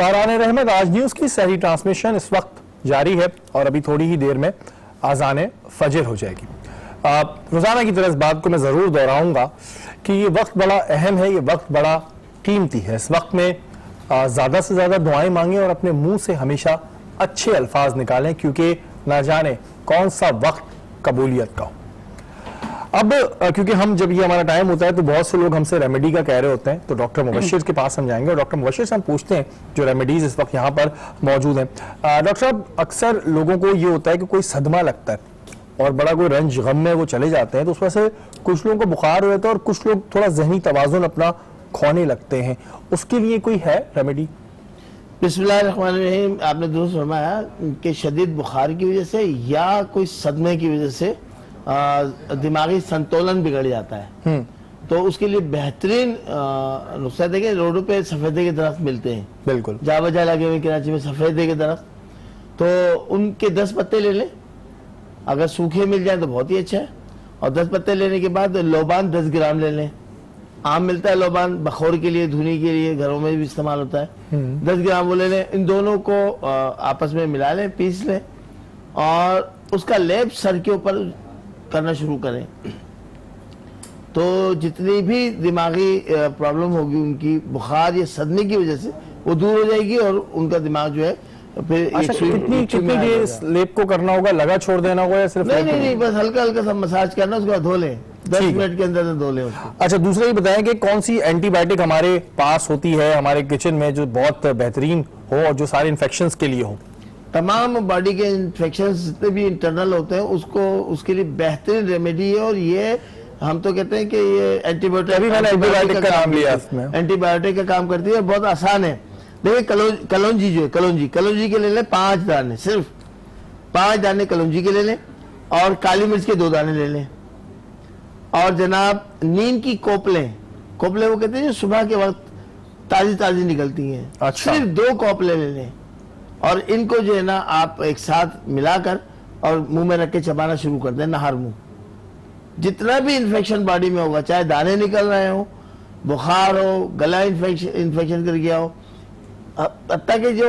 باران رحمت آج نیوز کی سحری ٹرانسمیشن اس وقت جاری ہے اور ابھی تھوڑی ہی دیر میں اذان فجر ہو جائے گی. روزانہ کی طرح اس بات کو میں ضرور دہراؤں گا کہ یہ وقت بڑا اہم ہے, یہ وقت بڑا قیمتی ہے. اس وقت میں زیادہ سے زیادہ دعائیں مانگیں اور اپنے منہ سے ہمیشہ اچھے الفاظ نکالیں, کیونکہ نہ جانے کون سا وقت قبولیت کا ہو. اب کیونکہ ہم جب یہ ہمارا ٹائم ہوتا ہے تو بہت سے لوگ ہم سے ریمیڈی کا کہہ رہے ہوتے ہیں, تو ڈاکٹر مبشر کے پاس ہم جائیں گے اور ڈاکٹر مبشر سے ہم پوچھتے ہیں جو ریمیڈیز اس وقت یہاں پر موجود ہیں. ڈاکٹر صاحب, اکثر لوگوں کو یہ ہوتا ہے کہ کوئی صدمہ لگتا ہے اور بڑا کوئی رنج غم میں وہ چلے جاتے ہیں, تو اس وجہ سے کچھ لوگوں کو بخار ہو جاتا ہے اور کچھ لوگ تھوڑا ذہنی توازن اپنا کھونے لگتے ہیں. اس کے لیے کوئی ہے ریمیڈی؟ بسم اللہ الرحمن الرحیم. آپ نے درست فرمایا کہ شدید بخار کی وجہ سے یا کوئی صدمے کی وجہ سے دماغی سنتولن بگڑ جاتا ہے, تو اس کے لیے بہترین نسخہ دیکھیں, روڈوں پہ سفیدے کے درخت ملتے ہیں, بالکل جا بجا لگے ہوئے کراچی میں سفیدے کے درخت, تو ان کے 10 پتے لے لیں. اگر سوکھے مل جائیں تو بہت ہی اچھا ہے. اور 10 پتے لینے کے بعد لوبان 10 گرام لے لیں. عام ملتا ہے لوبان, بخور کے لیے, دھنی کے لیے, گھروں میں بھی استعمال ہوتا ہے. 10 گرام وہ لے لیں. ان دونوں کو آپس میں ملا لیں, پیس لیں اور اس کا لیپ سر کے اوپر کرنا شروع کریں. تو جتنی بھی دماغی پرابلم ہوگی ان کی بخار یا صدمے کی وجہ سے وہ دور ہو جائے گی اور ان کا دماغ جو ہے پھر کتنی دیر اس لیپ کو کرنا ہوگا؟ لگا چھوڑ دینا ہوگا یا صرف؟ نہیں, بس ہلکا ہلکا سا مساج کرنا, اس کے بعد دھو لیں, 10 منٹ کے اندر دھو لیں اس کو. اچھا, دوسرا یہ بتائیں کہ کون سی اینٹی بائیوٹک ہمارے پاس ہوتی ہے ہمارے کچن میں جو بہت بہترین ہو اور جو سارے انفیکشنز کے لیے ہو؟ تمام باڈی کے انفیکشنز جتنے بھی انٹرنل ہوتے ہیں اس کے لیے بہترین ریمیڈی ہے. اور یہ ہم تو کہتے ہیں کہ یہ اینٹی بائیوٹک کا کام کرتی ہے, بہت آسان ہے. دیکھیں کلونجی جو ہے, کلونجی کے لے لیں 5 دانے, صرف 5 دانے کلونجی کے لے لیں, اور کالی مرچ کے 2 دانے لے لیں, اور جناب نیم کی کوپلیں وہ کہتے ہیں جو صبح کے وقت تازی نکلتی ہیں, صرف 2 کوپلیں لے لیں, اور ان کو جو ہے نا آپ ایک ساتھ ملا کر اور منہ میں رکھ کے چبانا شروع کر دیں, نہار منہ. جتنا بھی انفیکشن باڈی میں ہوگا, چاہے دانے نکل رہے ہوں, بخار ہو, گلا انفیکشن کر گیا ہو, حتیٰ کہ جو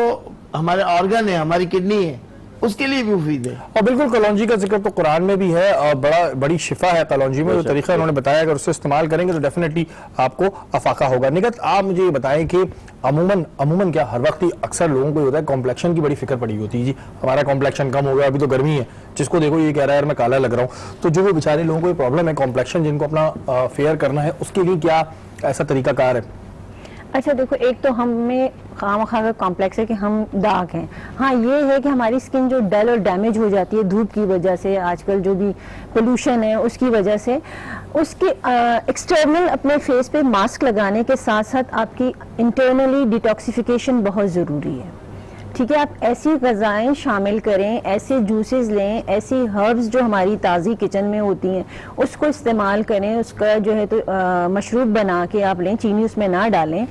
ہمارے آرگن ہے, ہماری کڈنی ہے, اس کے لیے بھی مفید ہے. اور بالکل کلونجی کا ذکر تو قرآن میں بھی ہے اور بڑی شفا ہے کلونجی میں. جو طریقہ انہوں نے بتایا اگر اسے استعمال کریں گے تو ڈیفینیٹلی آپ کو افاقہ ہوگا. نگہت, آپ مجھے یہ بتائیں کہ عموماً کیا ہر وقت ہی اکثر لوگوں کو یہ ہوتا ہے کمپلیکشن کی بڑی فکر پڑی ہوتی ہے, جی ہمارا کمپلیکشن کم ہو گیا, ابھی تو گرمی ہے, جس کو دیکھو یہ کہہ رہا ہے یار میں کالا لگ رہا ہوں. تو جو وہ بیچارے لوگوں کو یہ پرابلم ہے کمپلیکشن, جن کو اپنا فیئر کرنا ہے, اس کے لیے کیا ایسا طریقہ کار ہے؟ اچھا دیکھو, ایک تو ہمیں خواہ کمپلیکس ہے کہ ہم داغ ہیں. ہاں یہ ہے کہ ہماری سکن جو ڈل اور ڈیمیج ہو جاتی ہے دھوپ کی وجہ سے, آج کل جو بھی پولوشن ہے اس کی وجہ سے, اس کی ایکسٹرنل اپنے فیس پہ ماسک لگانے کے ساتھ ساتھ آپ کی انٹرنلی ڈیٹاکسیفیکیشن بہت ضروری ہے. ٹھیک ہے, آپ ایسی غذائیں شامل کریں, ایسے جوسز لیں, ایسی ہربز جو ہماری تازی کچن میں ہوتی ہیں اس کو استعمال کریں. اس کا جو ہے تو مشروب بنا کے آپ لیں, چینی اس میں نہ ڈالیں,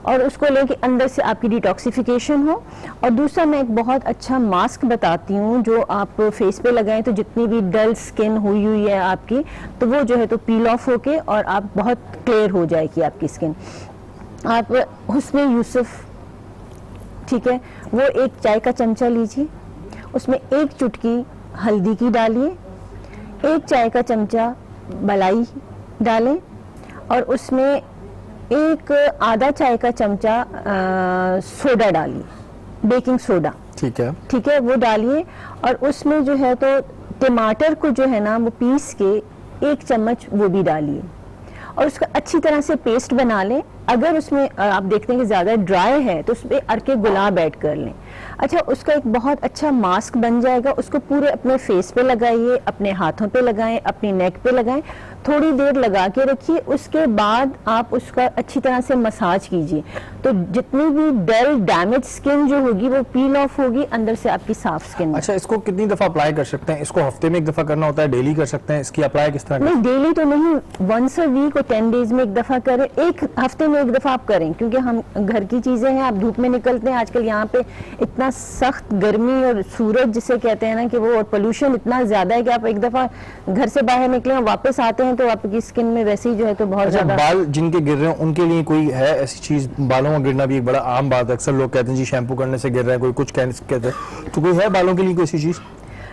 اور اس کو لیں کہ اندر سے آپ کی ڈیٹاکسیفیکیشن ہو. اور دوسرا میں ایک بہت اچھا ماسک بتاتی ہوں جو آپ فیس پہ لگائیں تو جتنی بھی ڈل سکن ہوئی ہے آپ کی, تو وہ جو ہے تو پیل آف ہو کے اور آپ بہت کلیئر ہو جائے گی آپ کی سکن. آپ حسن یوسف, ٹھیک ہے, وہ 1 چائے کا چمچہ لیجیے, اس میں 1 چٹکی ہلدی کی ڈالیے, 1 چائے کا چمچہ بلائی ڈالیں, اور اس میں 1 آدھا چائے کا چمچہ سوڈا ڈالیے, بیکنگ سوڈا, ٹھیک ہے, وہ ڈالیے. اور اس میں جو ہے تو ٹماٹر کو جو ہے نا وہ پیس کے 1 چمچ وہ بھی ڈالیے, اور اس کا اچھی طرح سے پیسٹ بنا لیں. اگر اس میں آپ دیکھتے ہیں کہ زیادہ ڈرائی ہے تو اس پہ ارکے گلاب ایڈ کر لیں. اچھا, اس کا ایک بہت اچھا ماسک بن جائے گا. اس کو پورے اپنے فیس پہ لگائیے, اپنے ہاتھوں پہ لگائیں, اپنی نیک پہ لگائیں, تھوڑی دیر لگا کے رکھیے. اس کے بعد آپ اس کا اچھی طرح سے مساج کیجیے, تو جتنی بھی ڈل ڈیمیج سکن جو ہوگی وہ پیل آف ہوگی, اندر سے آپ کی صاف سکن. اچھا, اس کو کتنی دفعہ اپلائی کر سکتے ہیں؟ اس کو ہفتے میں 1 دفعہ کرنا ہوتا ہے, ڈیلی کر سکتے ہیں؟ اس کی اپلائی کس طرح؟ نہیں, ڈیلی تو نہیں, ونس اے ویک اور 10 ڈیز میں 1 دفعہ کریں. 1 ہفتے میں 1 دفعہ آپ کریں, کیونکہ ہم گھر کی چیزیں ہیں, آپ دھوپ میں نکلتے ہیں. آج کل یہاں پہ اتنا سخت گرمی اور سورج جسے کہتے ہیں نا کہ وہ, اور پولوشن اتنا زیادہ ہے کہ آپ 1 دفعہ گھر سے باہر نکلیں اور واپس آتے ہیں تو آپ کی اسکن میں ویسے ہی جو ہے تو بہت اچھا، زیادہ. بال جن کے گر رہے ہیں ان کے لیے کوئی ہے ایسی چیز؟ بالوں کا گرنا بھی ایک بڑا عام بات ہے، اکثر لوگ کہتے ہیں جی شیمپو کرنے سے گر رہا ہے، کوئی کچھ کہتے ہیں، تو کوئی ہے بالوں کے لیے کوئی ایسی چیز؟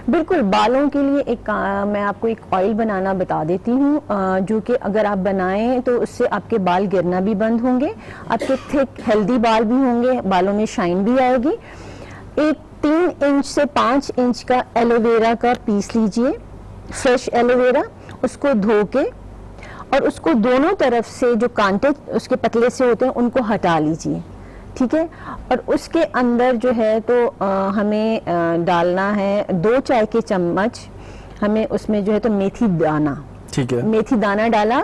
بالکل، بالوں کے لیے ایک میں آپ کو ایک آئل بنانا بتا دیتی ہوں جو کہ اگر آپ بنائیں تو اس سے آپ کے بال گرنا بھی بند ہوں گے، آپ کے تھک ہیلدی بال بھی ہوں گے، بالوں میں شائن بھی آئے گی. ایک 3 انچ سے 5 انچ کا ایلو ویرا کا پیس لیجئے، فریش ایلو ویرا، اس کو دھو کے اور اس کو دونوں طرف سے جو کانٹے اس کے پتلے سے ہوتے ہیں ان کو ہٹا لیجئے، ٹھیک ہے. اور اس کے اندر جو ہے تو ہمیں ڈالنا ہے 2 چائے کے چمچ، ہمیں اس میں جو ہے تو میتھی دانہ، ٹھیک ہے، میتھی دانہ ڈالا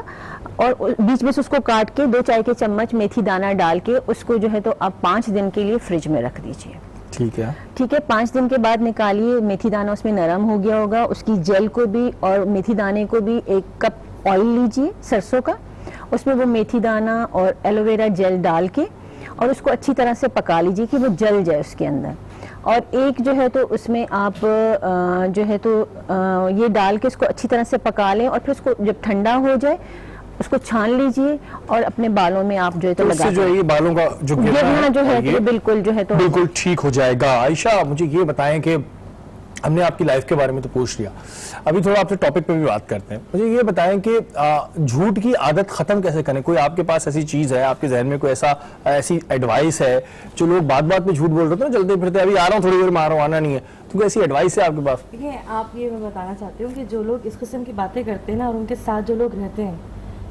اور بیچ میں سے اس کو کاٹ کے 2 چائے کے چمچ میتھی دانہ ڈال کے اس کو جو ہے تو آپ 5 دن کے لیے فریج میں رکھ دیجئے. ٹھیک ہے، ٹھیک ہے. 5 دن کے بعد نکالیے، میتھی دانہ اس میں نرم ہو گیا ہوگا، اس کی جیل کو بھی اور میتھی دانے کو بھی 1 کپ آئل لیجئے سرسوں کا، اس میں وہ میتھی دانہ اور ایلو ویرا جیل ڈال کے اور اس کو اچھی طرح سے پکا لیجئے کہ وہ جل جائے اس کے اندر. اور ایک جو ہے تو اس میں آپ جو ہے تو یہ ڈال کے اس کو اچھی طرح سے پکا لیں اور پھر اس کو جب ٹھنڈا ہو جائے اس کو چھان لیجئے اور اپنے بالوں میں آپ جو ہے تو اس سے لگا جو ہے یہ بالوں کا جو گرنا جو ہے یہ تو بالکل جو ہے تو بالکل ٹھیک ہو جائے گا. عائشہ مجھے یہ بتائیں کہ ہم نے آپ کی لائف کے بارے میں تو پوچھ لیا، ابھی تھوڑا آپ سے ٹاپک پہ بھی بات کرتے ہیں. مجھے یہ بتائیں کہ جھوٹ کی عادت ختم کیسے کریں؟ کوئی آپ کے پاس ایسی چیز ہے، آپ کے ذہن میں کوئی ایسی ایڈوائس ہے؟ جو لوگ بات بات پہ جھوٹ بول رہے ہیں نا، چلتے پھرتے ابھی آ رہا ہوں تھوڑی دیر میں آ رہا ہوں، آنا نہیں ہے، تو کوئی ایسی ایڈوائس ہے آپ کے پاس؟ دیکھیں، آپ یہ میں بتانا چاہتی ہوں کہ جو لوگ اس قسم کی باتیں کرتے ہیں نا اور ان کے ساتھ جو لوگ رہتے ہیں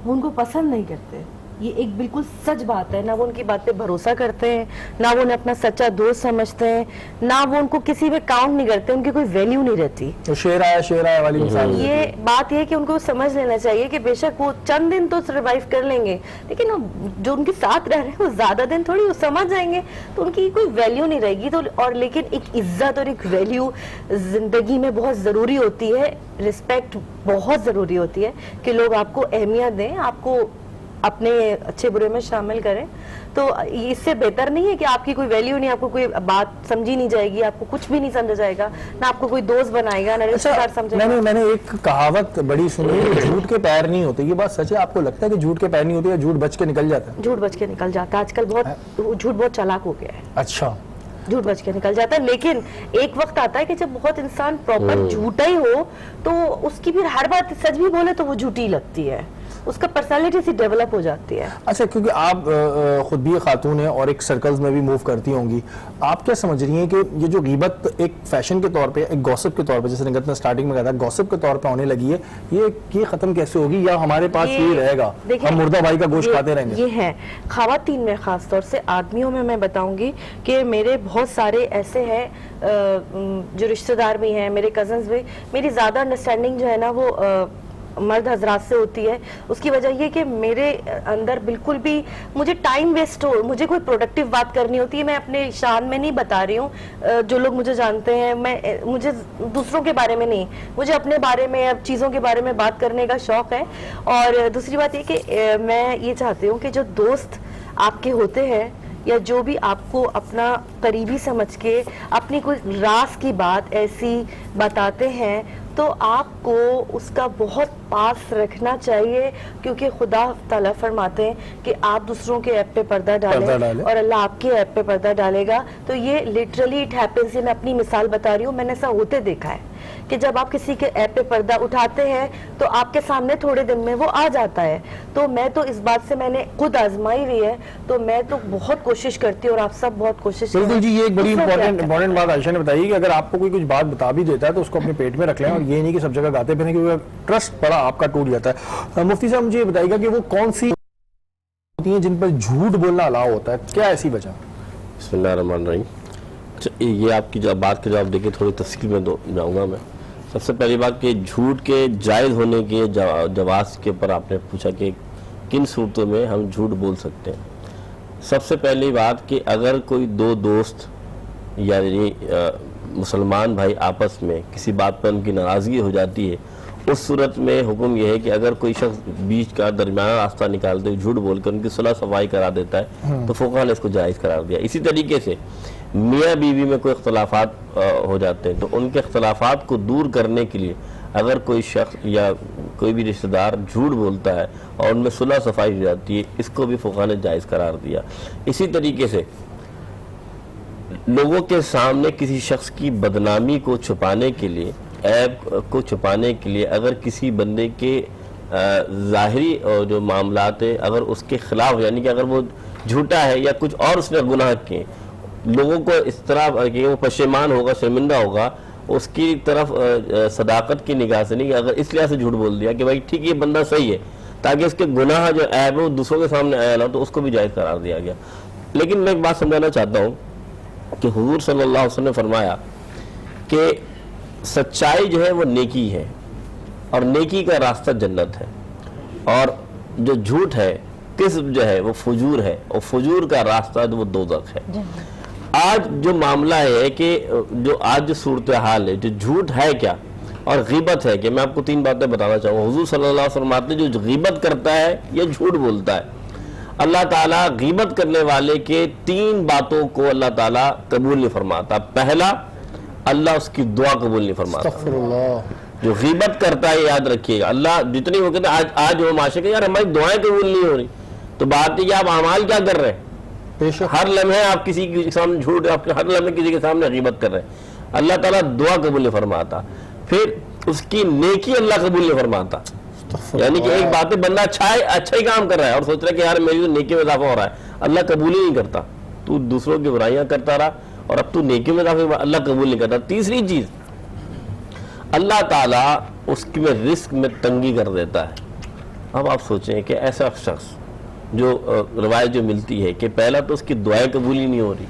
وہ ان کو پسند نہیں کرتے. یہ ایک بالکل سچ بات ہے. نہ وہ ان کی بات پہ بھروسہ کرتے ہیں، نہ وہ انہیں اپنا سچا دوست سمجھتے ہیں، نہ وہ ان کو کسی میں کاؤنٹ نہیں کرتے، ان کی کوئی ویلیو نہیں رہتی. تو شیر آیا والی مثال ہے. یہ بات یہ کہ ان کو سمجھ لینا چاہیے کہ بے شک وہ چند دن تو سروائیو کر لیں گے، لیکن جو ان کے ساتھ رہ رہے ہیں وہ زیادہ دن تھوڑی وہ سمجھ جائیں گے تو ان کی کوئی ویلیو نہیں رہے گی. تو اور لیکن ایک عزت اور ایک ویلیو زندگی میں بہت ضروری ہوتی ہے، رسپیکٹ بہت ضروری ہوتی ہے کہ لوگ آپ کو اہمیت دیں، آپ کو اپنے اچھے برے میں شامل کریں. تو اس سے بہتر نہیں ہے کہ آپ کی کوئی ویلیو نہیں، آپ کو کوئی بات سمجھی نہیں جائے گی، آپ کو کچھ بھی نہیں سمجھا جائے گا، نہ آپ کو کوئی دوست بنائے گا، نہ رشتہ دار سمجھے گا. میں نے ایک کہاوت بڑی سنی ہے، جھوٹ کے پیر نہیں ہوتے. یہ بات سچ ہے؟ آپ کو لگتا ہے کہ جھوٹ کے پیر نہیں ہوتے یا جھوٹ بچ کے نکل جاتا ہے؟ جھوٹ بچ کے نکل جاتا ہے. آج کل جھوٹ بہت چالاک ہو گیا ہے. اچھا، جھوٹ بچ کے نکل جاتا ہے، لیکن ایک وقت آتا ہے کہ جب بہت انسان پراپر جھوٹا ہی ہو تو اس کی پھر ہر بات سچ بھی بولے تو وہ جھوٹی لگتی ہے، اس کا پرسنالٹی سی ڈیولپ ہو جاتی ہے. اچھا، کیونکہ آپ خود بھی خاتون ہیں اور ایک سرکلز میں بھی موو کرتی ہوں گی، آپ کیا سمجھ رہی ہیں کہ یہ جو غیبت ایک فیشن کے طور پہ، ایک گوسپ کے طور پہ، جیسے نگت نے سٹارٹنگ میں کہا تھا گوسپ کے طور پہ ہونے لگی ہے، یہ ختم کیسے ہوگی یا ہمارے پاس یہ رہے گا، ہم مردہ بھائی کا گوشت کھاتے رہیں گے؟ یہ ہے خواتین میں، خاص طور سے آدمیوں میں بتاؤں گی کہ میرے بہت سارے ایسے ہیں جو رشتہ دار بھی ہیں، میرے کزنز بھی، میری زیادہ انڈرسٹینڈنگ جو ہے نا وہ مرد حضرات سے ہوتی ہے. اس کی وجہ یہ کہ میرے اندر بالکل بھی مجھے ٹائم ویسٹ ہو، مجھے کوئی پروڈکٹیو بات کرنی ہوتی ہے، میں اپنے شان میں نہیں بتا رہی ہوں، جو لوگ مجھے جانتے ہیں، مجھے دوسروں کے بارے میں نہیں، مجھے اپنے بارے میں اب چیزوں کے بارے میں بات کرنے کا شوق ہے. اور دوسری بات یہ کہ میں یہ چاہتی ہوں کہ جو دوست آپ کے ہوتے ہیں یا جو بھی آپ کو اپنا قریبی سمجھ کے اپنی کوئی راز کی بات ایسی بتاتے ہیں تو آپ کو اس کا بہت پاس رکھنا چاہیے، کیونکہ خدا تعالیٰ فرماتے ہیں کہ آپ دوسروں کے ایپ پہ پردہ ڈالیں اور اللہ آپ کے ایپ پہ پردہ ڈالے گا. تو یہ لٹرلی اٹ ہیپنس. میں اپنی مثال بتا رہی ہوں، میں نے ایسا ہوتے دیکھا ہے کہ جب آپ کسی کے ایپ پہ پردہ اٹھاتے ہیں تو آپ کے سامنے تھوڑے دن میں وہ آ جاتا ہے. تو میں تو اس بات سے میں نے خود آزمائی ہوئی ہے، تو میں تو بہت کوشش کرتی ہوں اور آپ سب بہت کوشش کریں. بالکل جی، یہ ایک بڑی امپورٹنٹ بات عائشہ نے بتائی کہ اگر آپ کو کوئی کچھ بات بتا بھی دیتا ہے تو اس کو اپنے پیٹ میں رکھ لیں اور یہ نہیں کہ سب جگہ گاتے پھریں، کیونکہ ٹرسٹ بڑا آپ کا ٹوٹ جاتا ہے. مفتی صاحب مجھے یہ بتائیے گا کہ وہ کون سی ہوتی ہیں جن پر جھوٹ بولنا الاؤ ہوتا ہے، کیا ایسی وجہ؟ بسم اللہ الرحمن الرحیم. یہ آپ کی بات کا جواب دیکھیں تھوڑی تفصیل میں جاؤں گا میں. سب سے پہلی بات کہ جھوٹ کے جائز ہونے کے جواز کے اوپر آپ نے پوچھا کہ کن صورتوں میں ہم جھوٹ بول سکتے ہیں. سب سے پہلی بات کہ اگر کوئی دو دوست یعنی مسلمان بھائی آپس میں کسی بات پر ان کی ناراضگی ہو جاتی ہے، اس صورت میں حکم یہ ہے کہ اگر کوئی شخص بیچ کا درمیانہ راستہ نکالتے ہوئے جھوٹ بول کر ان کی صلح صفائی کرا دیتا ہے تو فقہاء نے اس کو جائز قرار دیا. اسی طریقے سے میاں بیوی میں کوئی اختلافات ہو جاتے ہیں تو ان کے اختلافات کو دور کرنے کے لیے اگر کوئی شخص یا کوئی بھی رشتہ دار جھوٹ بولتا ہے اور ان میں صلح صفائی ہو جاتی ہے، اس کو بھی فقہاء نے جائز قرار دیا۔ اسی طریقے سے لوگوں کے سامنے کسی شخص کی بدنامی کو چھپانے کے لیے، عیب کو چھپانے کے لیے، اگر کسی بندے کے ظاہری جو معاملات ہے اگر اس کے خلاف، یعنی کہ اگر وہ جھوٹا ہے یا کچھ اور اس نے گناہ کیے، لوگوں کو اس طرح کہ وہ پشیمان ہوگا، شرمندہ ہوگا، اس کی طرف صداقت کی نگاہ سے نہیں، کہ اگر اس لحاظ سے جھوٹ بول دیا کہ بھائی ٹھیک یہ بندہ صحیح ہے، تاکہ اس کے گناہ جو عیب ہے وہ دوسروں کے سامنے آیا نہ، تو اس کو بھی جائز قرار دیا گیا۔ لیکن میں ایک بات سمجھانا چاہتا ہوں کہ حضور صلی اللہ علیہ وسلم نے فرمایا کہ سچائی جو ہے وہ نیکی ہے، اور نیکی کا راستہ جنت ہے، اور جو جھوٹ ہے، کذب جو ہے وہ فجور ہے، اور فجور کا راستہ جو وہ دوزخ ہے۔ آج جو معاملہ ہے کہ جو آج جو صورتحال ہے، جو جھوٹ ہے کیا اور غیبت ہے کہ میں آپ کو 3 باتیں بتانا چاہوں گا۔ حضور صلی اللہ علیہ وسلم فرماتے ہیں جو غیبت کرتا ہے یا جھوٹ بولتا ہے، اللہ تعالیٰ غیبت کرنے والے کے 3 باتوں کو اللہ تعالیٰ قبول نہیں فرماتا۔ پہلا، اللہ اس کی دعا قبول نہیں فرماتا۔ استغفر اللہ۔ جو غیبت کرتا ہے یاد رکھیے گا، اللہ جتنی وہ کہتے ہیں آج وہ معاشرے کہ یار ہماری دعائیں قبول نہیں ہو رہی، تو بات ہے کہ آپ اعمال کیا کر رہے ہیں؟ بے شک ہر لمحے آپ کسی کے سامنے جھوٹ، ہر لمحے کسی کے سامنے غیبت کر رہے ہیں، اللہ تعالیٰ دعا قبول نہیں فرماتا۔ پھر اس کی نیکی اللہ قبول نہیں فرماتا، یعنی کہ ایک بات ہے بندہ اچھا ہی کام کر رہا ہے اور سوچ رہا ہے کہ یار میری تو نیکی میں اضافہ ہو رہا ہے، اللہ قبول ہی نہیں کرتا، تو دوسروں کی برائیاں کرتا رہا اور اب تو نیکی میں اضافہ، اللہ قبول نہیں کرتا۔ تیسری چیز، اللہ تعالیٰ اس میں رزق میں تنگی کر دیتا ہے۔ اب آپ سوچیں کہ ایسا شخص جو روایت جو ملتی ہے کہ پہلا تو اس کی دعائیں قبول ہی نہیں ہو رہی،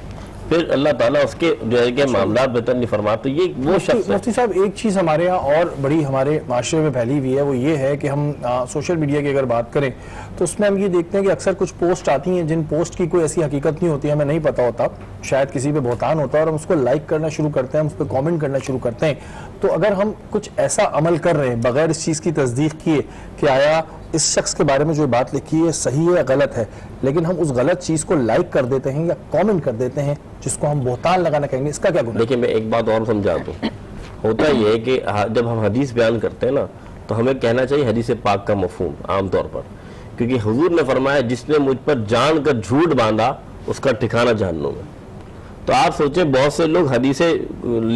پھر اللہ تعالیٰ اس کے جو ہے کہ معاملات بہتر نہیں فرماتے، یہ وہ شخص ہے۔ مفتی صاحب ایک چیز ہمارے ہاں اور بڑی ہمارے معاشرے میں پھیلی ہوئی ہے، وہ یہ ہے کہ ہم سوشل میڈیا کی اگر بات کریں تو اس میں ہم یہ دیکھتے ہیں کہ اکثر کچھ پوسٹ آتی ہیں جن پوسٹ کی کوئی ایسی حقیقت نہیں ہوتی، ہمیں نہیں پتہ ہوتا، شاید کسی پہ بہتان ہوتا ہے، اور ہم اس کو لائک کرنا شروع کرتے ہیں، ہم اس پہ کامنٹ کرنا شروع کرتے ہیں۔ تو اگر ہم کچھ ایسا عمل کر رہے ہیں بغیر اس چیز کی تصدیق کیے کہ آیا اس شخص کے بارے میں جو بات لکھی ہے صحیح ہے یا غلط ہے، لیکن ہم اس غلط چیز کو لائک کر دیتے ہیں یا کامنٹ کر دیتے ہیں جس کو ہم بہتان لگانا کہیں گے، اس کا کیا گناہ؟ دیکھیں میں ایک بات اور سمجھا دوں، ہوتا یہ ہے کہ جب ہم حدیث بیان کرتے ہیں نا تو ہمیں کہنا چاہیے حدیث پاک کا مفہوم عام طور پر، کیونکہ حضور نے فرمایا جس نے مجھ پر جان کر جھوٹ باندھا اس کا ٹھکانہ جہنم ہے۔ تو آپ سوچیں بہت سے لوگ حدیثیں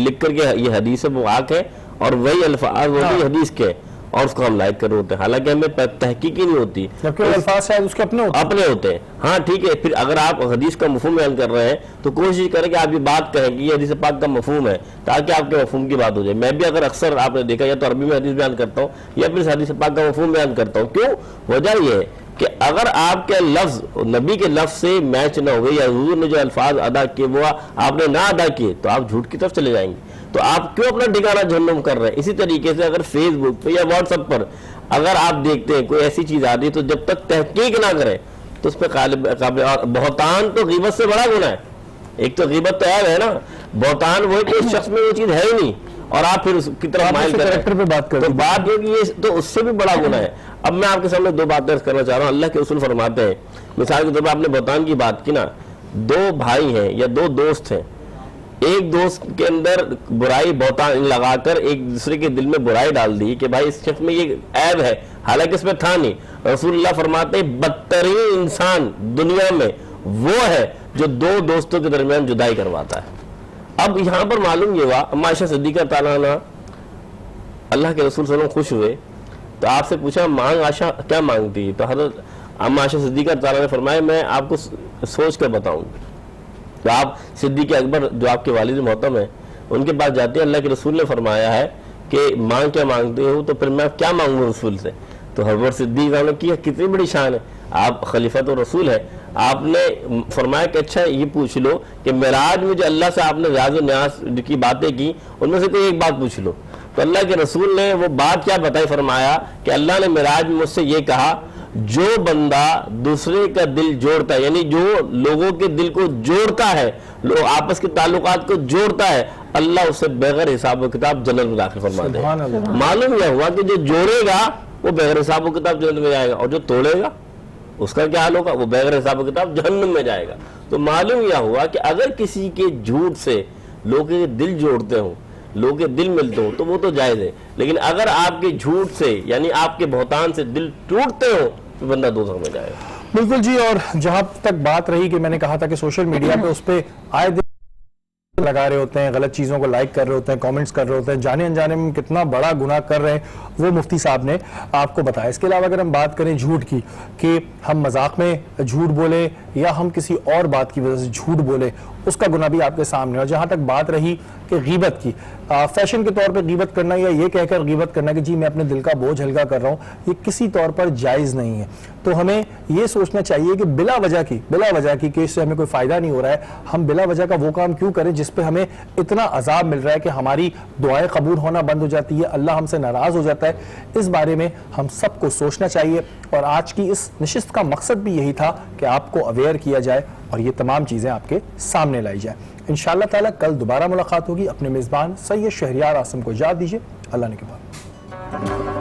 لکھ کر کے یہ حدیث پاک ہے اور وہی الفاظ وہی حدیث کے اور اس کو ہم لائک کر رہے ہوتے ہیں، حالانکہ ہمیں تحقیق ہی نہیں ہوتی، جبکہ وہ الفاظ شاید اس کے اپنے ہوتے ہیں۔ ہاں ٹھیک ہے، پھر اگر آپ حدیث کا مفہوم بیان کر رہے ہیں تو کوشش کریں کہ آپ یہ بات کہیں کہ یہ حدیث پاک کا مفہوم ہے، تاکہ آپ کے مفہوم کی بات ہو جائے۔ میں بھی اگر اکثر آپ نے دیکھا یا تو عربی میں حدیث بیان کرتا ہوں یا پھر حدیث پاک کا مفہوم بیان کرتا ہوں، کیوں؟ وجہ یہ ہے کہ اگر آپ کے لفظ نبی کے لفظ سے میچ نہ ہوئے یا حضور نے جو الفاظ ادا کیے وہ آپ نے نہ ادا کیے تو آپ جھوٹ کی طرف چلے جائیں گے، تو آپ کیوں اپنا ٹھکانہ جہنم کر رہے ہیں؟ اسی طریقے سے اگر فیس بک پہ یا واٹس ایپ پر اگر آپ دیکھتے ہیں کوئی ایسی چیز آتی ہے تو جب تک تحقیق نہ کریں تو اس پہ قابل بہتان تو غیبت سے بڑا گناہ ہے۔ ایک تو غیبت تو عیب ہے نا، بہتان وہ ہے کہ اس شخص میں وہ چیز ہے ہی نہیں اور آپ پھر اس کی طرف مائل کر رہے ہیں، تو بات یہ کہ یہ تو اس سے بھی بڑا گناہ ہے۔ اب میں آپ کے سامنے 2 باتیں کرنا چاہ رہا ہوں۔ اللہ کے رسول فرماتے ہیں، مثال کے طور پر آپ نے بہتان کی بات کی نا، 2 بھائی ہیں یا 2 دوست ہیں، ایک دوست کے اندر برائی بہتان لگا کر ایک دوسرے کے دل میں برائی ڈال دی کہ بھائی اس شخص میں یہ عیب ہے، حالانکہ اس میں تھا نہیں۔ رسول اللہ فرماتے ہیں بدترین انسان دنیا میں وہ ہے جو 2 دوستوں کے درمیان جدائی کرواتا ہے۔ اب یہاں پر معلوم یہ ہوا، اما عائشہ صدیقہ تعالیٰ عنہ اللہ کے رسول صلی اللہ علیہ وسلم خوش ہوئے تو آپ سے پوچھا مانگ عائشہ کیا مانگتی؟ تو حضرت اما عائشہ صدیقہ تعالیٰ نے فرمایا میں آپ کو سوچ کر بتاؤں گی۔ تو آپ صدیق اکبر جو آپ کے والد محترم ہیں ان کے پاس جاتے ہیں، اللہ کے رسول نے فرمایا ہے کہ مانگ کیا مانگتے ہو؟ تو پھر میں کیا مانگوں رسول سے؟ تو حضرت صدیق نے کیا کتنی بڑی شان ہے، آپ خلیفۃ و رسول ہے، آپ نے فرمایا کہ اچھا یہ پوچھ لو کہ معراج میں جو اللہ سے آپ نے ریاض و نیاز کی باتیں کی ان میں سے کوئی ایک بات پوچھ لو۔ تو اللہ کے رسول نے وہ بات کیا بتائی؟ فرمایا کہ اللہ نے معراج میں مجھ سے یہ کہا جو بندہ دوسرے کا دل جوڑتا ہے، یعنی جو لوگوں کے دل کو جوڑتا ہے، لوگ آپس کے تعلقات کو جوڑتا ہے، اللہ اسے بغیر حساب و کتاب جنت میں داخل فرما دے گا۔ معلوم یہ ہوا کہ جو جوڑے گا وہ بغیر حساب و کتاب جنت میں جائے گا اور جو توڑے گا اس کا کیا حال ہوگا؟ وہ بغیر حساب و کتاب جہنم میں جائے گا۔ تو معلوم یہ ہوا کہ اگر کسی کے جھوٹ سے لوگوں کے دل جوڑتے ہوں لوگوں کے دل ملتے ہو تو وہ تو جائز ہے، لیکن اگر آپ کے جھوٹ سے یعنی آپ کے بہتان سے دل ٹوٹتے ہو تو بندہ دوزخ میں جائے گا۔ بالکل جی، اور جہاں تک بات رہی کہ میں نے کہا تھا کہ سوشل میڈیا پہ اس پہ آئے دن لگا رہے ہوتے ہیں، غلط چیزوں کو لائک کر رہے ہوتے ہیں، کامنٹس کر رہے ہوتے ہیں، جانے انجانے میں کتنا بڑا گناہ کر رہے ہیں وہ مفتی صاحب نے آپ کو بتایا۔ اس کے علاوہ اگر ہم بات کریں جھوٹ کی کہ ہم مذاق میں جھوٹ بولے یا ہم کسی اور بات کی وجہ سے جھوٹ بولے، اس کا گناہ بھی آپ کے سامنے ہے۔ اور جہاں تک بات رہی کہ غیبت کی، فیشن کے طور پہ غیبت کرنا یا یہ کہہ کر غیبت کرنا کہ جی میں اپنے دل کا بوجھ ہلکا کر رہا ہوں، یہ کسی طور پر جائز نہیں ہے۔ تو ہمیں یہ سوچنا چاہیے کہ بلا وجہ کی کہ اس سے ہمیں کوئی فائدہ نہیں ہو رہا ہے، ہم بلا وجہ کا وہ کام کیوں کریں جس پہ ہمیں اتنا عذاب مل رہا ہے کہ ہماری دعائیں قبول ہونا بند ہو جاتی ہے، اللہ ہم سے ناراض ہو جاتا ہے۔ اس بارے میں ہم سب کو سوچنا چاہیے، اور آج کی اس نشست کا مقصد بھی یہی تھا کہ آپ کو اویئر کیا جائے اور یہ تمام چیزیں آپ کے سامنے لائی جائیں۔ انشاءاللہ تعالیٰ کل دوبارہ ملاقات ہوگی۔ اپنے میزبان سید شہریار عاصم کو اجازت دیجیے، اللہ نے کے بعد۔